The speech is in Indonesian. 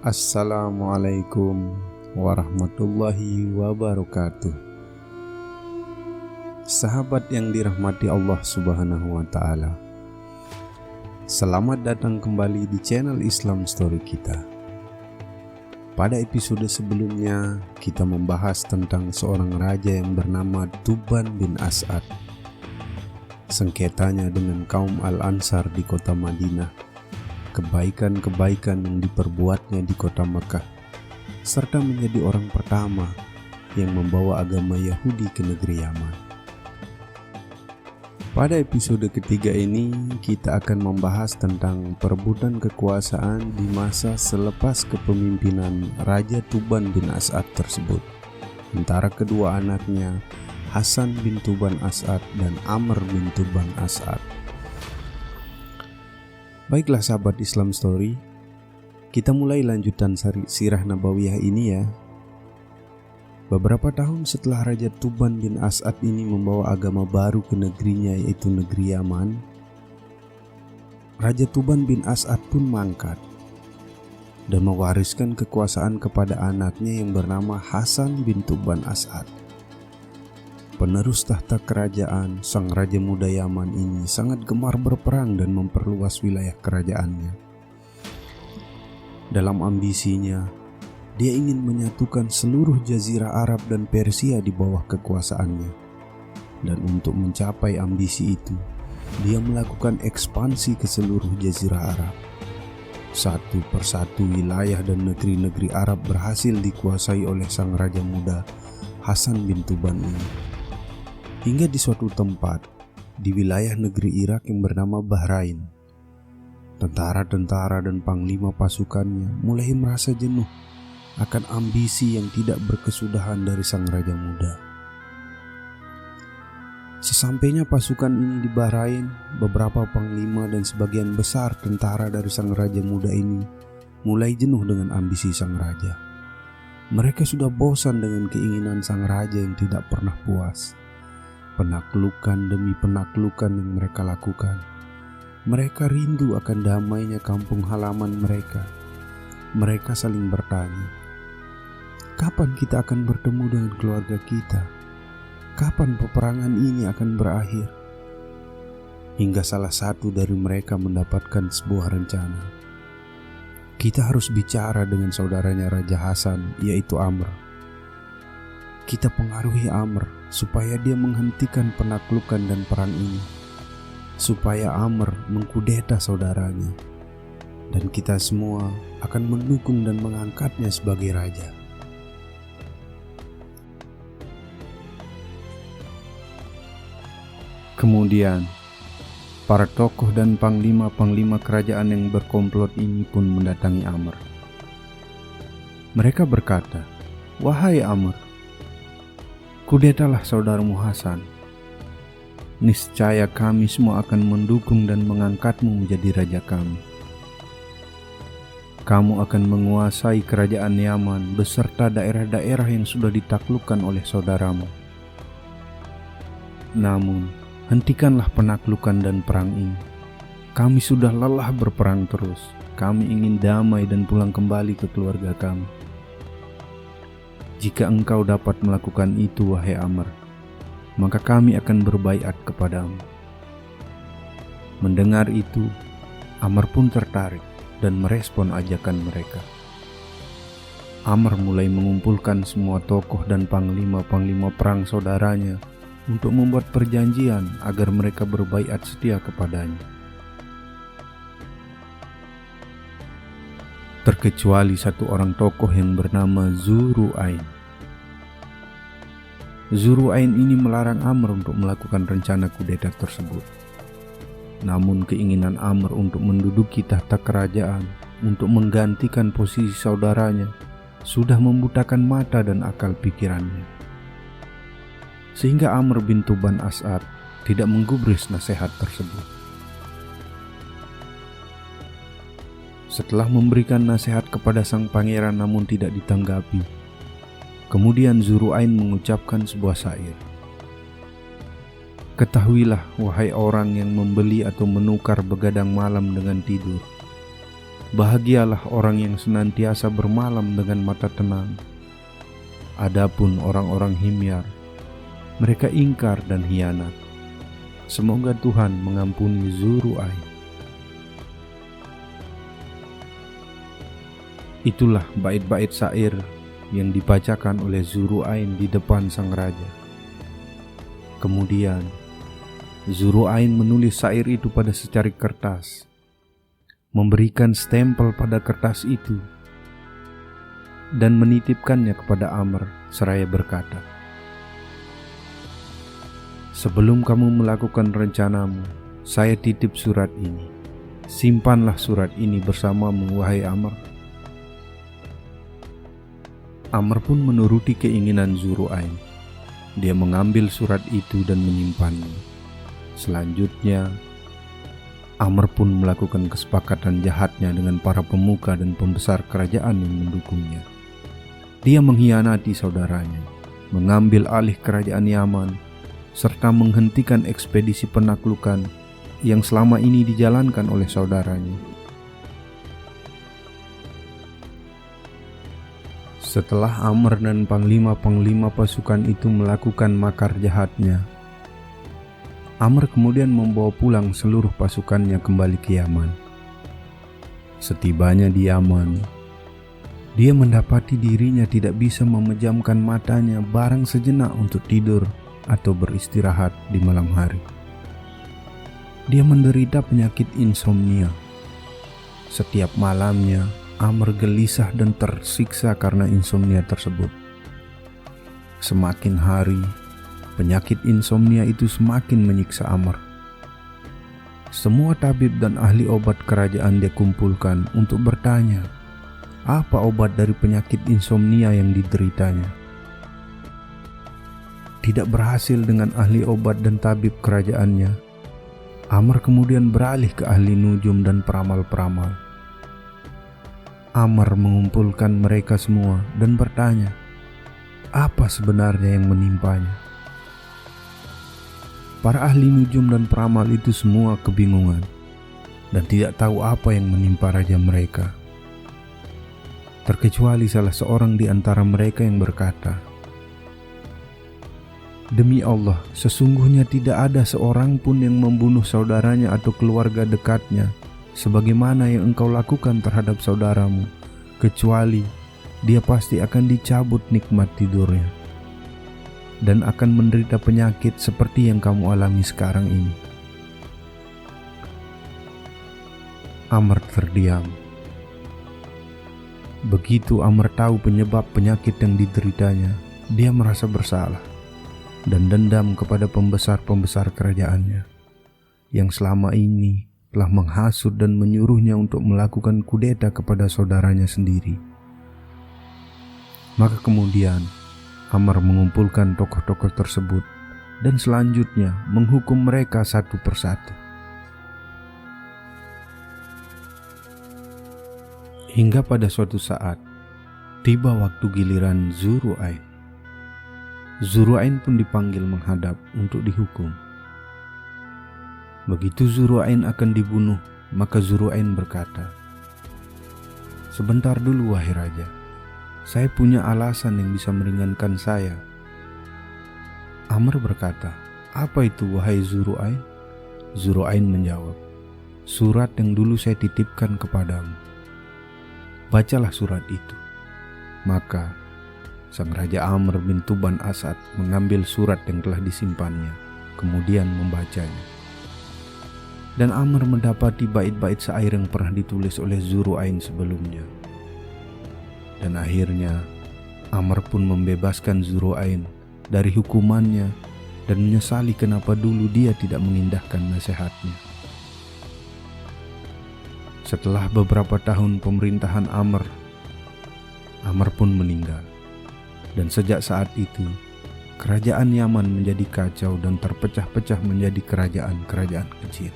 Assalamualaikum warahmatullahi wabarakatuh. Sahabat yang dirahmati Allah Subhanahu wa Ta'ala, selamat datang kembali di channel Islam Story kita. Pada episode sebelumnya, kita membahas tentang seorang raja yang bernama Tuban bin As'ad. Sengketanya dengan kaum Al-Ansar di kota Madinah, kebaikan-kebaikan yang diperbuatnya di kota Mekah, serta menjadi orang pertama yang membawa agama Yahudi ke negeri Yaman. Pada episode ketiga ini, kita akan membahas tentang perebutan kekuasaan di masa selepas kepemimpinan Raja Tuban bin As'ad tersebut, antara kedua anaknya, Hasan bin Tuban As'ad dan Amr bin Tuban As'ad. Baiklah sahabat Islam Story, kita mulai lanjutan sirah Nabawiyah ini ya. Beberapa tahun setelah Raja Tuban bin As'ad ini membawa agama baru ke negerinya, yaitu negeri Yaman, Raja Tuban bin As'ad pun mangkat dan mewariskan kekuasaan kepada anaknya yang bernama Hasan bin Tuban As'ad. Penerus tahta kerajaan, sang Raja Muda Yaman ini sangat gemar berperang dan memperluas wilayah kerajaannya. Dalam ambisinya, dia ingin menyatukan seluruh jazirah Arab dan Persia di bawah kekuasaannya. Dan untuk mencapai ambisi itu, dia melakukan ekspansi ke seluruh jazirah Arab. Satu persatu wilayah dan negeri-negeri Arab berhasil dikuasai oleh sang Raja Muda Hasan bin Tuban ini. Hingga di suatu tempat di wilayah negeri Irak yang bernama Bahrain, tentara-tentara dan panglima pasukannya mulai merasa jenuh akan ambisi yang tidak berkesudahan dari sang Raja Muda. Sesampainya pasukan ini di Bahrain, beberapa panglima dan sebagian besar tentara dari sang Raja Muda ini mulai jenuh dengan ambisi sang Raja. Mereka sudah bosan dengan keinginan sang Raja yang tidak pernah puas. Penaklukan demi penaklukan yang mereka lakukan. Mereka rindu akan damainya kampung halaman mereka. Mereka saling bertanya, kapan kita akan bertemu dengan keluarga kita? Kapan peperangan ini akan berakhir? Hingga salah satu dari mereka mendapatkan sebuah rencana. Kita harus bicara dengan saudaranya Raja Hasan, yaitu Amr. Kita pengaruhi Amr supaya dia menghentikan penaklukan dan perang ini, supaya Amr mengkudeta saudaranya, dan kita semua akan mendukung dan mengangkatnya sebagai raja. Kemudian, para tokoh dan panglima-panglima kerajaan yang berkomplot ini pun mendatangi Amr. Mereka berkata, "Wahai Amr, kudetalah saudaramu Hasan. Niscaya kami semua akan mendukung dan mengangkatmu menjadi raja kami. Kamu akan menguasai kerajaan Yaman beserta daerah-daerah yang sudah ditaklukkan oleh saudaramu. Namun, hentikanlah penaklukan dan perang ini. Kami sudah lelah berperang terus. Kami ingin damai dan pulang kembali ke keluarga kami. Jika engkau dapat melakukan itu, wahai Amr, maka kami akan berbaiat kepadamu." Mendengar itu, Amr pun tertarik dan merespon ajakan mereka. Amr mulai mengumpulkan semua tokoh dan panglima-panglima perang saudaranya untuk membuat perjanjian agar mereka berbaiat setia kepadanya. Terkecuali satu orang tokoh yang bernama Zuru'ain. Zuru'ain ini melarang Amr untuk melakukan rencana kudeta tersebut. Namun keinginan Amr untuk menduduki tahta kerajaan, untuk menggantikan posisi saudaranya, sudah membutakan mata dan akal pikirannya. Sehingga Amr bin Tuban As'ad tidak menggubris nasihat tersebut. Setelah memberikan nasihat kepada sang pangeran namun tidak ditanggapi, kemudian Zuru'ain mengucapkan sebuah syair. "Ketahuilah, wahai orang yang membeli atau menukar begadang malam dengan tidur, Bahagialah orang yang senantiasa bermalam dengan mata tenang. Adapun orang-orang himyar, mereka ingkar dan hianat. Semoga Tuhan mengampuni Zuru'ain. Itulah bait-bait syair yang dibacakan oleh Zuru'ain di depan sang raja. Kemudian Zuru'ain menulis syair itu pada secarik kertas, memberikan stempel pada kertas itu, dan menitipkannya kepada Amr seraya berkata, "Sebelum kamu melakukan rencanamu, saya titip surat ini. Simpanlah surat ini bersamamu, wahai Amr." Amr pun menuruti keinginan Zuru'ain. Dia mengambil surat itu dan menyimpannya. Selanjutnya, Amr pun melakukan kesepakatan jahatnya dengan para pemuka dan pembesar kerajaan yang mendukungnya. Dia mengkhianati saudaranya, mengambil alih kerajaan Yaman, serta menghentikan ekspedisi penaklukan yang selama ini dijalankan oleh saudaranya. Setelah Amr dan panglima-panglima pasukan itu melakukan makar jahatnya, Amr kemudian membawa pulang seluruh pasukannya kembali ke Yaman. Setibanya di Yaman, dia mendapati dirinya tidak bisa memejamkan matanya barang sejenak untuk tidur atau beristirahat di malam hari. Dia menderita penyakit insomnia. Setiap malamnya, Amr gelisah dan tersiksa karena insomnia tersebut. Semakin hari, penyakit insomnia itu semakin menyiksa Amr. Semua tabib dan ahli obat kerajaan dia kumpulkan untuk bertanya, apa obat dari penyakit insomnia yang dideritanya. Tidak berhasil dengan ahli obat dan tabib kerajaannya, Amr kemudian beralih ke ahli nujum dan peramal-peramal. Amr mengumpulkan mereka semua dan bertanya, apa sebenarnya yang menimpanya. Para ahli nujum dan peramal itu semua kebingungan dan tidak tahu apa yang menimpa raja mereka. Terkecuali salah seorang di antara mereka yang berkata, "Demi Allah, sesungguhnya tidak ada seorang pun yang membunuh saudaranya atau keluarga dekatnya sebagaimana yang engkau lakukan terhadap saudaramu, kecuali dia pasti akan dicabut nikmat tidurnya dan akan menderita penyakit seperti yang kamu alami sekarang ini." Amr terdiam. Begitu Amr tahu penyebab penyakit yang dideritanya, dia merasa bersalah dan dendam kepada pembesar-pembesar kerajaannya yang selama ini telah menghasut dan menyuruhnya untuk melakukan kudeta kepada saudaranya sendiri. Maka kemudian Amr mengumpulkan tokoh-tokoh tersebut dan selanjutnya menghukum mereka satu persatu. Hingga pada suatu saat, tiba waktu giliran Zuru'ain. Zuru'ain pun dipanggil menghadap untuk dihukum. Begitu Zuru'ain akan dibunuh, maka Zuru'ain berkata, "Sebentar dulu wahai raja, saya punya alasan yang bisa meringankan saya." Amr berkata, "Apa itu wahai Zuru'ain?" Zuru'ain menjawab, "Surat yang dulu saya titipkan kepadamu. Bacalah surat itu." Maka sang Raja Amr bin Tuban Asad mengambil surat yang telah disimpannya, kemudian membacanya. Dan Amr mendapati bait-bait syair yang pernah ditulis oleh Zuru'ain sebelumnya. Dan akhirnya Amr pun membebaskan Zuru'ain dari hukumannya dan menyesali kenapa dulu dia tidak mengindahkan nasihatnya. Setelah beberapa tahun pemerintahan Amr pun meninggal. Dan sejak saat itu, kerajaan Yaman menjadi kacau dan terpecah-pecah menjadi kerajaan-kerajaan kecil.